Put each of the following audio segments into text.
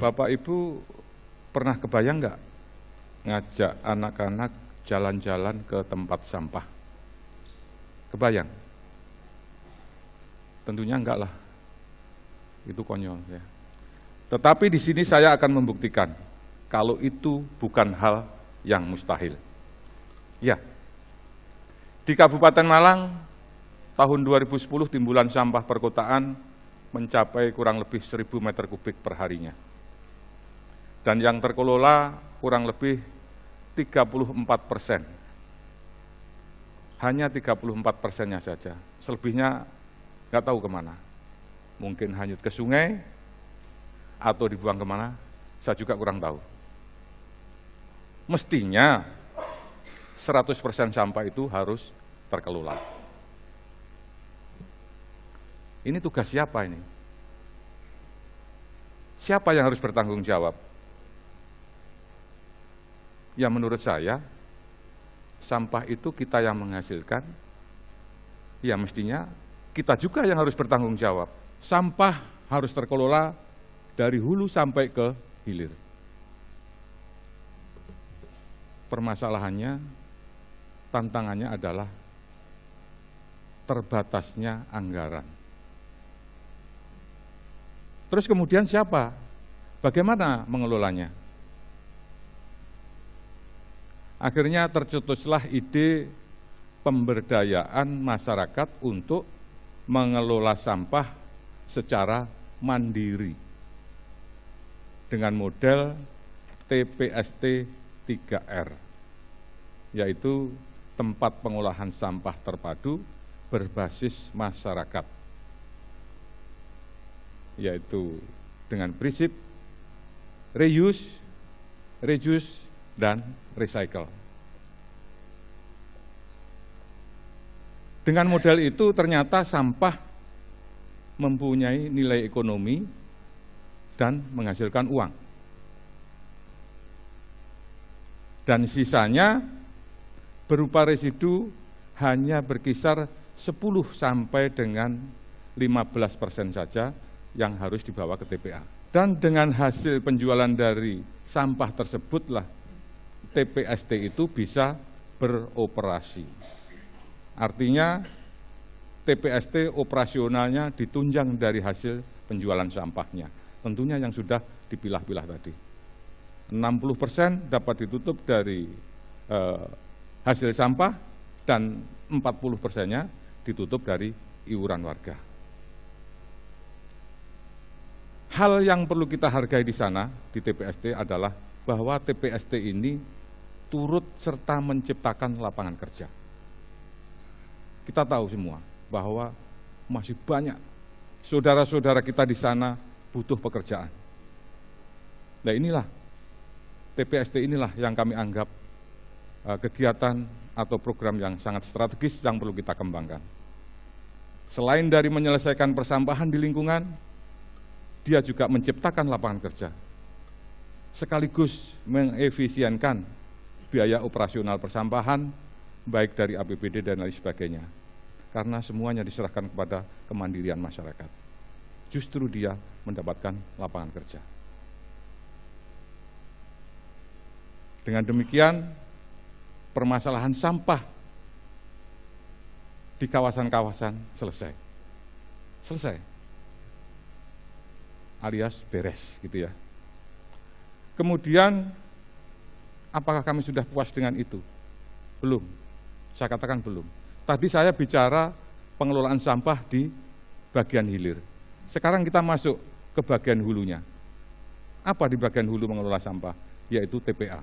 Bapak Ibu pernah kebayang nggak ngajak anak-anak jalan-jalan ke tempat sampah? Kebayang? Tentunya enggak lah, itu konyol ya. Tetapi di sini saya akan membuktikan kalau itu bukan hal yang mustahil. Ya, di Kabupaten Malang tahun 2010 timbulan sampah perkotaan mencapai kurang lebih 1.000 meter kubik per harinya. Dan yang terkelola kurang lebih 34%. Hanya 34%-nya saja, selebihnya nggak tahu kemana. Mungkin hanyut ke sungai, atau dibuang kemana, saya juga kurang tahu. Mestinya 100% sampah itu harus terkelola. Ini tugas siapa ini? Siapa yang harus bertanggung jawab? Ya menurut saya, sampah itu kita yang menghasilkan, ya mestinya kita juga yang harus bertanggung jawab. Sampah harus terkelola dari hulu sampai ke hilir. Permasalahannya, tantangannya adalah terbatasnya anggaran. Terus kemudian siapa? Bagaimana mengelolanya? Akhirnya tercetuslah ide pemberdayaan masyarakat untuk mengelola sampah secara mandiri dengan model TPST 3R, yaitu tempat pengolahan sampah terpadu berbasis masyarakat, yaitu dengan prinsip reuse, reduce, dan recycle. Dengan model itu ternyata sampah mempunyai nilai ekonomi dan menghasilkan uang. Dan sisanya berupa residu hanya berkisar 10 sampai dengan 15% saja yang harus dibawa ke TPA. Dan dengan hasil penjualan dari sampah tersebutlah TPST itu bisa beroperasi. Artinya TPST operasionalnya ditunjang dari hasil penjualan sampahnya. Tentunya yang sudah dipilah-pilah tadi. 60% dapat ditutup dari hasil sampah dan 40%-nya ditutup dari iuran warga. Hal yang perlu kita hargai di sana, di TPST adalah bahwa TPST ini turut serta menciptakan lapangan kerja. Kita tahu semua bahwa masih banyak saudara-saudara kita di sana butuh pekerjaan. Nah inilah, TPST inilah yang kami anggap kegiatan atau program yang sangat strategis yang perlu kita kembangkan. Selain dari menyelesaikan persampahan di lingkungan, dia juga menciptakan lapangan kerja, sekaligus mengefisienkan biaya operasional persampahan, baik dari APBD dan lain sebagainya. Karena semuanya diserahkan kepada kemandirian masyarakat. Justru dia mendapatkan lapangan kerja. Dengan demikian, permasalahan sampah di kawasan-kawasan selesai. Selesai. Alias beres, gitu ya. Kemudian, apakah kami sudah puas dengan itu? Belum, saya katakan belum. Tadi saya bicara pengelolaan sampah di bagian hilir. Sekarang kita masuk ke bagian hulunya. Apa di bagian hulu mengelola sampah? Yaitu TPA.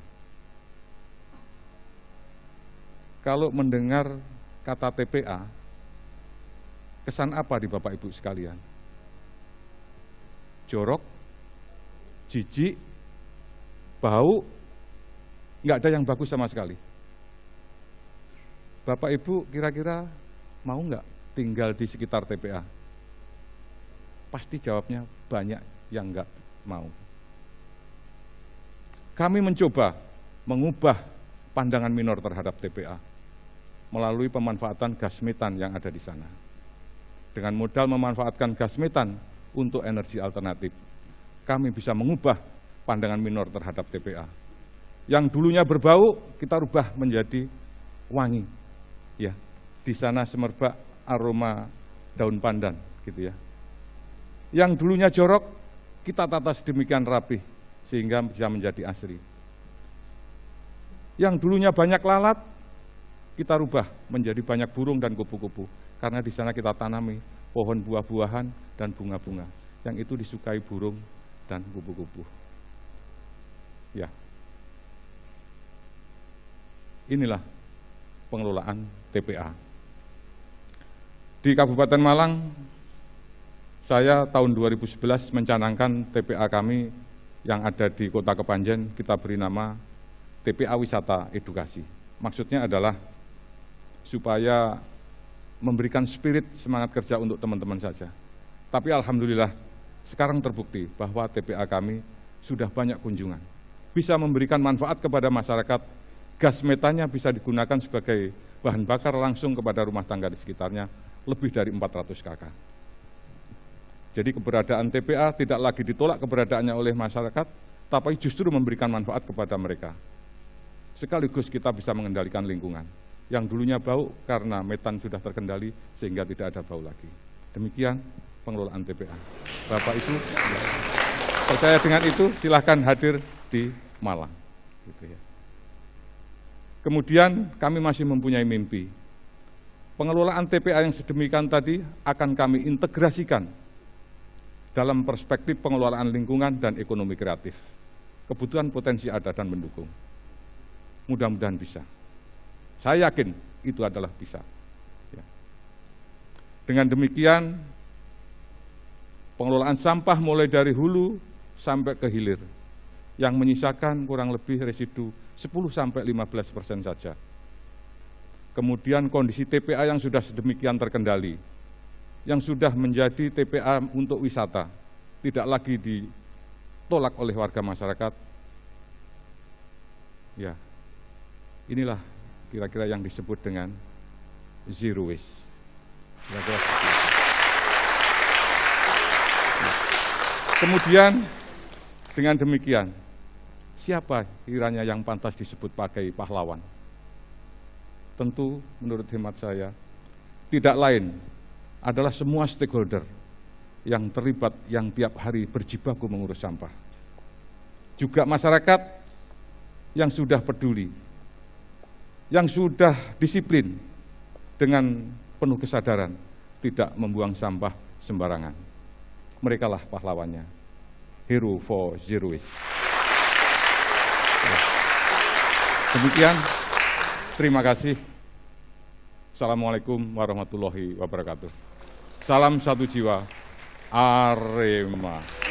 Kalau mendengar kata TPA, kesan apa di Bapak Ibu sekalian? Jorok, jijik, bau, nggak ada yang bagus sama sekali. Bapak Ibu kira-kira mau nggak tinggal di sekitar TPA? Pasti jawabnya banyak yang nggak mau. Kami mencoba mengubah pandangan minor terhadap TPA melalui pemanfaatan gas metan yang ada di sana. Dengan modal memanfaatkan gas metan untuk energi alternatif, kami bisa mengubah pandangan minor terhadap TPA. Yang dulunya berbau, kita rubah menjadi wangi. Ya, di sana semerbak aroma daun pandan, gitu ya. Yang dulunya jorok, kita tata sedemikian rapih sehingga bisa menjadi asri. Yang dulunya banyak lalat, kita rubah menjadi banyak burung dan kupu-kupu. Karena di sana kita tanami pohon buah-buahan dan bunga-bunga. Yang itu disukai burung dan kupu-kupu. Ya. Inilah pengelolaan TPA. Di Kabupaten Malang, saya tahun 2011 mencanangkan TPA kami yang ada di Kota Kepanjen, kita beri nama TPA Wisata Edukasi. Maksudnya adalah supaya memberikan spirit semangat kerja untuk teman-teman saja. Tapi alhamdulillah sekarang terbukti bahwa TPA kami sudah banyak kunjungan. Bisa memberikan manfaat kepada masyarakat, gas metanya bisa digunakan sebagai bahan bakar langsung kepada rumah tangga di sekitarnya lebih dari 400 KK. Jadi keberadaan TPA tidak lagi ditolak keberadaannya oleh masyarakat, tapi justru memberikan manfaat kepada mereka. Sekaligus kita bisa mengendalikan lingkungan. Yang dulunya bau karena metan sudah terkendali sehingga tidak ada bau lagi. Demikian pengelolaan TPA. Bapak Ibu, percaya dengan itu silahkan hadir di Malang. Gitu ya. Kemudian kami masih mempunyai mimpi. Pengelolaan TPA yang sedemikian tadi akan kami integrasikan dalam perspektif pengelolaan lingkungan dan ekonomi kreatif. Kebutuhan potensi ada dan mendukung. Mudah-mudahan bisa. Saya yakin itu adalah bisa. Ya. Dengan demikian, pengelolaan sampah mulai dari hulu sampai ke hilir, yang menyisakan kurang lebih residu 10–15% saja. Kemudian kondisi TPA yang sudah sedemikian terkendali, yang sudah menjadi TPA untuk wisata, tidak lagi ditolak oleh warga masyarakat. Ya, inilah kira-kira yang disebut dengan zero waste. Kira-kira seperti itu. Kemudian dengan demikian, siapa kiranya yang pantas disebut pakai pahlawan? Tentu menurut hemat saya, tidak lain adalah semua stakeholder yang terlibat, yang tiap hari berjibaku mengurus sampah. Juga masyarakat yang sudah peduli, yang sudah disiplin dengan penuh kesadaran, tidak membuang sampah sembarangan. Merekalah pahlawannya, hero for zero waste. Demikian, terima kasih. Assalamualaikum warahmatullahi wabarakatuh. Salam satu jiwa, Arema.